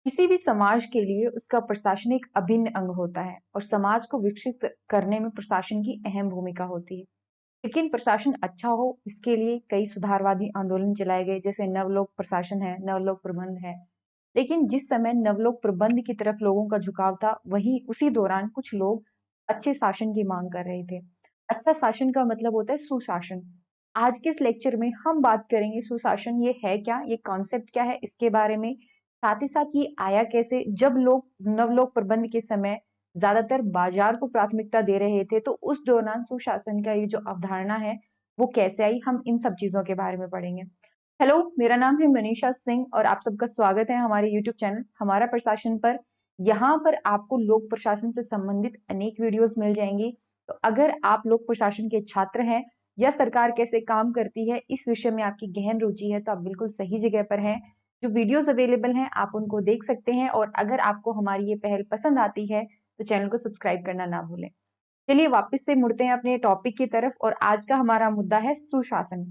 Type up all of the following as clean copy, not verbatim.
किसी भी समाज के लिए उसका प्रशासन एक अभिन्न अंग होता है और समाज को विकसित करने में प्रशासन की अहम भूमिका होती है। लेकिन प्रशासन अच्छा हो इसके लिए कई सुधारवादी आंदोलन चलाए गए, जैसे नवलोक प्रशासन है, नवलोक प्रबंध है। लेकिन जिस समय नवलोक प्रबंध की तरफ लोगों का झुकाव था, वहीं उसी दौरान कुछ लोग अच्छे शासन की मांग कर रहे थे। अच्छा शासन का मतलब होता है सुशासन। आज के इस लेक्चर में हम बात करेंगे सुशासन ये है क्या, ये कॉन्सेप्ट क्या है, इसके बारे में। साथ ही साथ ये आया कैसे, जब लोग नवलोक प्रबंध के समय ज्यादातर बाजार को प्राथमिकता दे रहे थे, तो उस दौरान सुशासन का ये जो अवधारणा है वो कैसे आई, हम इन सब चीजों के बारे में पढ़ेंगे। हेलो, मेरा नाम है मनीषा सिंह और आप सबका स्वागत है हमारे यूट्यूब चैनल हमारा प्रशासन पर। यहाँ पर आपको लोक प्रशासन से संबंधित अनेक वीडियोस मिल जाएंगी। तो अगर आप लोक प्रशासन के छात्र हैं या सरकार कैसे काम करती है इस विषय में आपकी गहन रुचि है, तो आप बिल्कुल सही जगह पर हैं। जो वीडियोस अवेलेबल हैं आप उनको देख सकते हैं, और अगर आपको हमारी ये पहल पसंद आती है तो चैनल को सब्सक्राइब करना ना भूलें। चलिए वापस से मुड़ते हैं अपने टॉपिक की तरफ, और आज का हमारा मुद्दा है सुशासन।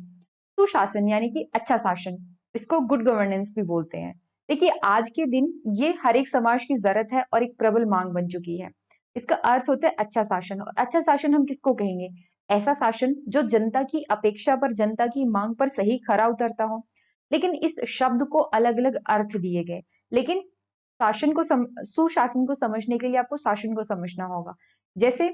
सुशासन यानी कि अच्छा शासन, इसको गुड गवर्नेंस भी बोलते हैं। देखिए, आज के दिन ये हर एक समाज की जरूरत है और एक प्रबल मांग बन चुकी है। इसका अर्थ होता है अच्छा शासन। और अच्छा शासन हम किसको कहेंगे? ऐसा शासन जो जनता की अपेक्षा पर, जनता की मांग पर सही खरा उतरता हो। लेकिन इस शब्द को अलग अलग अर्थ दिए गए। लेकिन सुशासन को समझने के लिए आपको शासन को समझना होगा। जैसे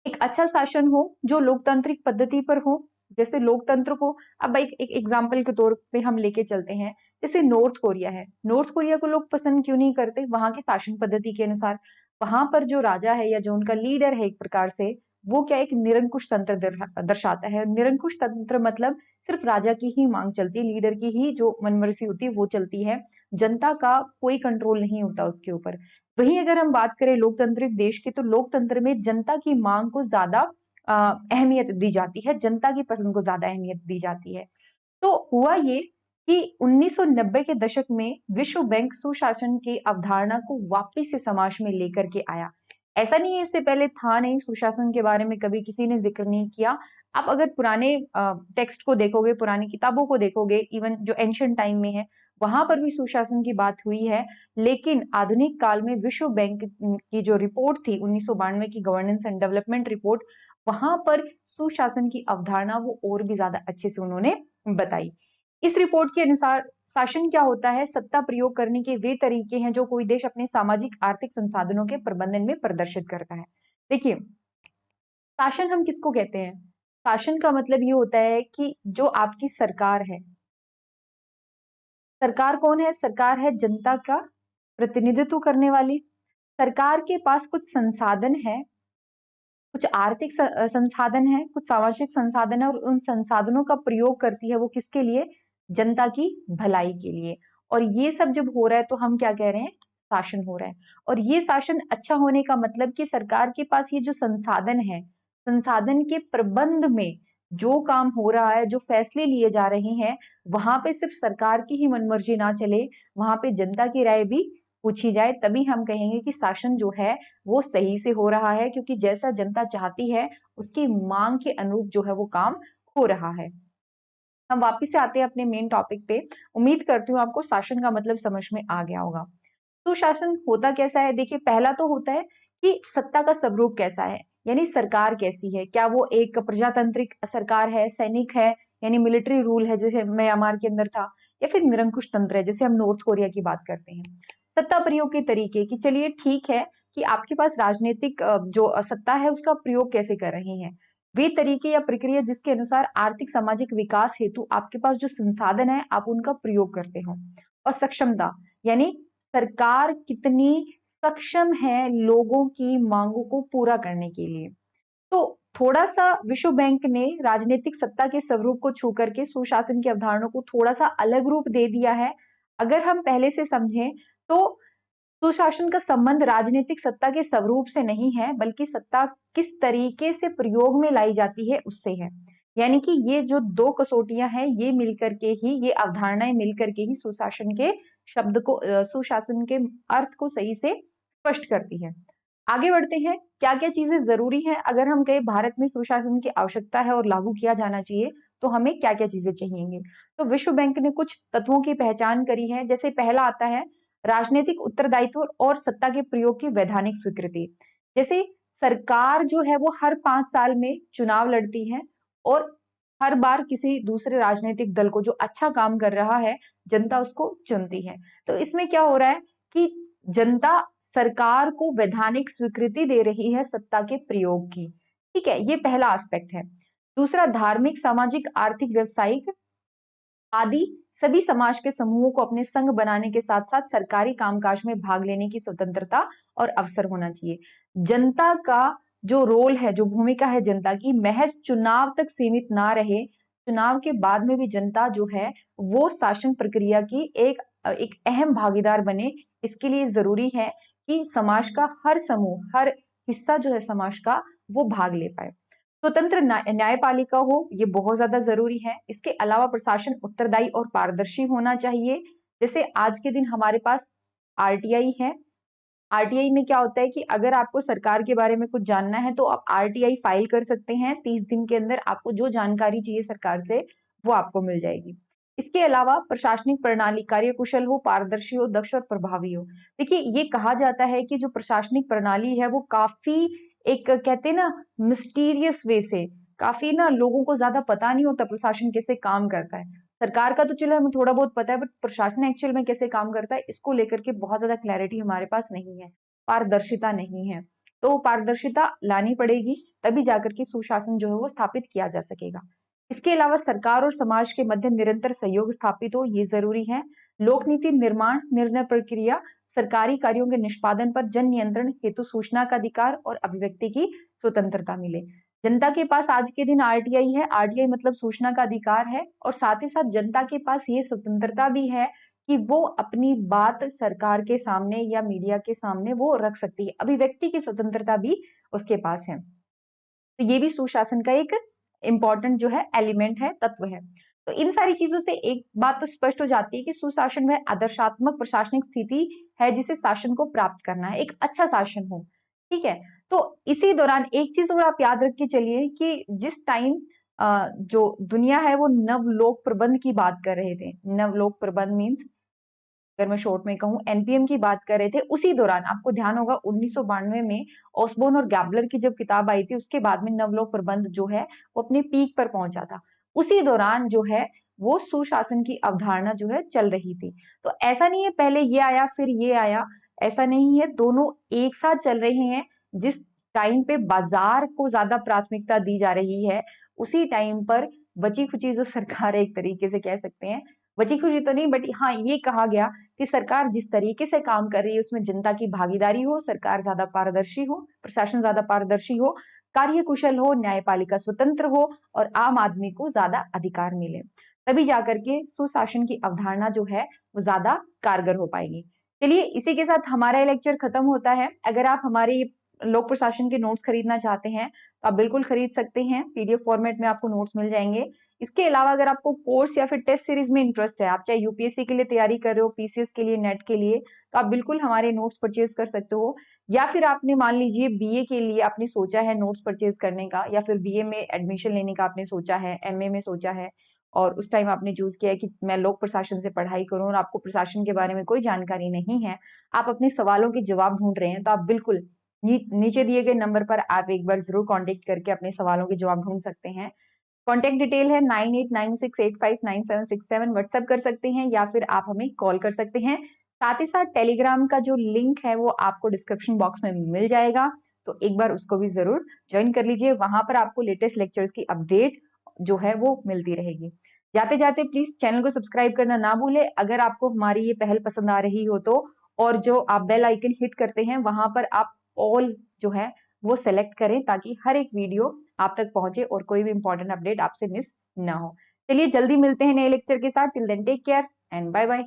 एक अच्छा शासन हो जो लोकतांत्रिक पद्धति पर हो। जैसे लोकतंत्र को, अब एक एग्जाम्पल के तौर पे हम लेके चलते हैं। जैसे नॉर्थ कोरिया है, नॉर्थ कोरिया को लोग पसंद क्यों नहीं करते? वहां की शासन पद्धति के अनुसार वहां पर जो राजा है या जो उनका लीडर है, एक प्रकार से वो क्या, एक निरंकुश तंत्र दर्शाता है। निरंकुश तंत्र मतलब सिर्फ राजा की ही मांग चलती है, लीडर की ही जो मनमर्जी होती है वो चलती है। जनता का कोई कंट्रोल नहीं होता उसके ऊपर। वहीं अगर हम बात करें लोकतांत्रिक देश की, तो लोकतंत्र में जनता की मांग को ज्यादा अहमियत दी जाती है, जनता की पसंद को ज्यादा अहमियत दी जाती है। तो हुआ ये कि 1990 के दशक में विश्व बैंक सुशासन की अवधारणा को वापस से समाज में लेकर के आया। ऐसा नहीं है इससे पहले था नहीं, सुशासन के बारे में कभी किसी ने जिक्र नहीं किया। आप अगर पुराने टेक्स्ट को देखोगे, पुरानी किताबों को देखोगे, इवन जो एंशियंट टाइम में है वहां पर भी सुशासन की बात हुई है। लेकिन आधुनिक काल में विश्व बैंक की जो रिपोर्ट थी 1992 की, गवर्नेंस एंड डेवलपमेंट रिपोर्ट, वहां पर सुशासन की अवधारणा वो और भी ज्यादा अच्छे से उन्होंने बताई। इस रिपोर्ट के अनुसार शासन क्या होता है? सत्ता प्रयोग करने के वे तरीके हैं जो कोई देश अपने सामाजिक आर्थिक संसाधनों के प्रबंधन में प्रदर्शित करता है। देखिए, शासन हम किसको कहते हैं? शासन का मतलब ये होता है कि जो आपकी सरकार है। सरकार कौन है? सरकार है जनता का प्रतिनिधित्व करने वाली। सरकार के पास कुछ संसाधन है, कुछ आर्थिक संसाधन है, कुछ सामाजिक संसाधन है, और उन संसाधनों का प्रयोग करती है वो किसके लिए? जनता की भलाई के लिए। और ये सब जब हो रहा है तो हम क्या कह रहे हैं? शासन हो रहा है। और ये शासन अच्छा होने का मतलब कि सरकार के पास ये जो संसाधन है, संसाधन के प्रबंध में जो काम हो रहा है, जो फैसले लिए जा रहे हैं, वहां पे सिर्फ सरकार की ही मनमर्जी ना चले, वहां पे जनता की राय भी पूछी जाए। तभी हम कहेंगे कि शासन जो है वो सही से हो रहा है, क्योंकि जैसा जनता चाहती है उसकी मांग के अनुरूप जो है वो काम हो रहा है। हम वापिस से आते हैं अपने मेन टॉपिक पे। उम्मीद करती हूँ आपको शासन का मतलब समझ में आ गया होगा। तो शासन होता कैसा है? देखिए, पहला तो होता है कि सत्ता का स्वरूप कैसा है, यानी सरकार कैसी है। क्या वो एक प्रजातांत्रिक सरकार है, सैनिक है, यानी मिलिट्री रूल है जैसे म्यांमार के अंदर था, या फिर निरंकुश तंत्र है जैसे हम नॉर्थ कोरिया की बात करते हैं। सत्ता प्रयोग के तरीके की, चलिए ठीक है कि आपके पास राजनीतिक जो सत्ता है उसका प्रयोग कैसे कर रहे हैं, वे तरीके या प्रक्रिया जिसके अनुसार आर्थिक सामाजिक विकास हेतु आपके पास जो संसाधन है आप उनका प्रयोग करते हो। और सक्षमता, यानी सरकार कितनी सक्षम है लोगों की मांगों को पूरा करने के लिए। तो थोड़ा सा विश्व बैंक ने राजनीतिक सत्ता के स्वरूप को छू करके सुशासन की अवधारणा को थोड़ा सा अलग रूप दे दिया है। अगर हम पहले से समझें तो सुशासन का संबंध राजनीतिक सत्ता के स्वरूप से नहीं है, बल्कि सत्ता किस तरीके से प्रयोग में लाई जाती है उससे है। यानी कि ये जो दो कसौटियां हैं, ये मिलकर के ही, ये अवधारणाएं मिलकर के ही सुशासन के शब्द को, सुशासन के अर्थ को सही से स्पष्ट करती है। आगे बढ़ते हैं, क्या क्या चीजें जरूरी हैं अगर हम कहें भारत में सुशासन की आवश्यकता है और लागू किया जाना चाहिए, तो हमें क्या क्या चीजें चाहिए। तो विश्व बैंक ने कुछ तत्वों की पहचान करी है। जैसे पहला आता है राजनीतिक उत्तरदायित्व और सत्ता के प्रयोग की वैधानिक स्वीकृति। जैसे सरकार जो है वो हर 5 साल में चुनाव लड़ती है और हर बार किसी दूसरे राजनीतिक दल को जो अच्छा काम कर रहा है, जनता उसको चुनती है। तो इसमें क्या हो रहा है कि जनता सरकार को वैधानिक स्वीकृति दे रही है सत्ता के प्रयोग की। ठीक है, ये पहला एस्पेक्ट है। दूसरा, धार्मिक, सामाजिक, आर्थिक, व्यावसायिक आदि सभी समाज के समूहों को अपने संघ बनाने के साथ साथ सरकारी कामकाज में भाग लेने की स्वतंत्रता और अवसर होना चाहिए। जनता का जो रोल है, जो भूमिका है जनता की, महज चुनाव तक सीमित ना रहे, चुनाव के बाद में भी जनता जो है वो शासन प्रक्रिया की एक अहम भागीदार बने। इसके लिए जरूरी है कि समाज का हर समूह, हर हिस्सा जो है समाज का, वो भाग ले पाए। स्वतंत्र न्यायपालिका हो, ये बहुत ज्यादा जरूरी है। इसके अलावा प्रशासन उत्तरदायी और पारदर्शी होना चाहिए। जैसे आज के दिन हमारे पास आरटीआई है। आरटीआई में क्या होता है कि अगर आपको सरकार के बारे में कुछ जानना है तो आप आरटीआई फाइल कर सकते हैं। 30 दिन के अंदर आपको जो जानकारी चाहिए सरकार से वो आपको मिल जाएगी। इसके अलावा प्रशासनिक प्रणाली कार्यकुशल हो, पारदर्शी हो, दक्ष और प्रभावी हो। देखिए, ये कहा जाता है कि जो प्रशासनिक प्रणाली है वो काफी, एक कहते हैं ना, मिस्टीरियस वे से, काफी ना लोगों को ज्यादा पता नहीं होता प्रशासन कैसे काम करता है। सरकार का तो चलो हमें थोड़ा बहुत पता है, बट प्रशासन एक्चुअल में कैसे काम करता है इसको लेकर के बहुत ज्यादा क्लैरिटी हमारे पास नहीं है, पारदर्शिता नहीं है। तो पारदर्शिता लानी पड़ेगी, तभी जाकर के सुशासन जो है वो स्थापित किया जा सकेगा। इसके अलावा सरकार और समाज के मध्य निरंतर सहयोग स्थापित हो, ये जरूरी है। लोक नीति निर्माण, निर्णय प्रक्रिया, सरकारी कार्यों के निष्पादन पर जन नियंत्रण हेतु सूचना का अधिकार और अभिव्यक्ति की स्वतंत्रता मिले। जनता के पास आज के दिन आरटीआई है। आरटीआई मतलब सूचना का अधिकार है, और साथ ही साथ जनता के पास ये स्वतंत्रता भी है कि वो अपनी बात सरकार के सामने या मीडिया के सामने वो रख सकती है। अभिव्यक्ति की स्वतंत्रता भी उसके पास है। तो ये भी सुशासन का एक इंपॉर्टेंट जो है एलिमेंट है, तत्व है। तो इन सारी चीजों से एक बात तो स्पष्ट हो जाती है कि सुशासन वह आदर्शात्मक प्रशासनिक स्थिति है जिसे शासन को प्राप्त करना है, एक अच्छा शासन हो। ठीक है, तो इसी दौरान एक चीज और आप याद रख के चलिए कि जिस टाइम जो दुनिया है वो नवलोक प्रबंध की बात कर रहे थे, नवलोक प्रबंध मीन्स, अगर मैं शॉर्ट में कहूँ, एनपीएम की बात कर रहे थे, उसी दौरान आपको ध्यान होगा 1992 में ऑसबोर्न और गैबलर की जब किताब आई थी उसके बाद में नवलोक प्रबंध जो है वो अपने पीक पर पहुंचा था। उसी दौरान जो है वो सुशासन की अवधारणा जो है चल रही थी। तो ऐसा नहीं है पहले ये आया फिर ये आया, ऐसा नहीं है, दोनों एक साथ चल रहे हैं। जिस टाइम पे बाजार को ज्यादा प्राथमिकता दी जा रही है, उसी टाइम पर बची खुची जो सरकार है, एक तरीके से कह सकते हैं, बची खुची तो नहीं, बट हाँ ये कहा गया कि सरकार जिस तरीके से काम कर रही है उसमें जनता की भागीदारी हो, सरकार ज्यादा पारदर्शी हो, प्रशासन ज्यादा पारदर्शी हो, कार्यकुशल हो, न्यायपालिका स्वतंत्र हो और आम आदमी को ज्यादा अधिकार मिले, तभी जाकर के सुशासन की अवधारणा जो है वो ज्यादा कारगर हो पाएगी। चलिए, इसी के साथ हमारा लेक्चर खत्म होता है। अगर आप हमारे लोक प्रशासन के नोट्स खरीदना चाहते हैं तो आप बिल्कुल खरीद सकते हैं, पीडीएफ फॉर्मेट में आपको नोट्स मिल जाएंगे। इसके अलावा अगर आपको कोर्स या फिर टेस्ट सीरीज में इंटरेस्ट है, आप चाहे यूपीएससी के लिए तैयारी कर रहे हो, पीसीएस के लिए, नेट के लिए, तो आप बिल्कुल हमारे नोट्स परचेज कर सकते हो। या फिर आपने मान लीजिए बीए के लिए आपने सोचा है नोट्स परचेज करने का, या फिर बीए में एडमिशन लेने का आपने सोचा है, एमए में सोचा है, और उस टाइम आपने चूज किया है कि मैं लोक प्रशासन से पढ़ाई करूं और आपको प्रशासन के बारे में कोई जानकारी नहीं है, आप अपने सवालों के जवाब ढूंढ रहे हैं, तो आप बिल्कुल नीचे दिए गए नंबर पर आप एक बार जरूर कांटेक्ट करके अपने सवालों के जवाब ढूंढ सकते हैं। कॉन्टेक्ट डिटेल है 9896859767, व्हाट्सएप कर सकते हैं या फिर आप हमें कॉल कर सकते हैं। साथ ही साथ टेलीग्राम का जो लिंक है वो आपको डिस्क्रिप्शन बॉक्स में मिल जाएगा, तो एक बार उसको भी जरूर ज्वाइन कर लीजिए। वहां पर आपको लेटेस्ट लेक्चर्स की अपडेट जो है वो मिलती रहेगी। जाते जाते प्लीज चैनल को सब्सक्राइब करना ना भूले। अगर आपको हमारी ये पहल पसंद आ रही हो तो, और जो आप बेल आइकन हिट करते हैं वहां पर आप ऑल जो है वो सेलेक्ट करें ताकि हर एक वीडियो आप तक पहुंचे और कोई भी इंपॉर्टेंट अपडेट आपसे मिस ना हो। चलिए जल्दी मिलते हैं नए लेक्चर के साथ। Till then take care and bye bye.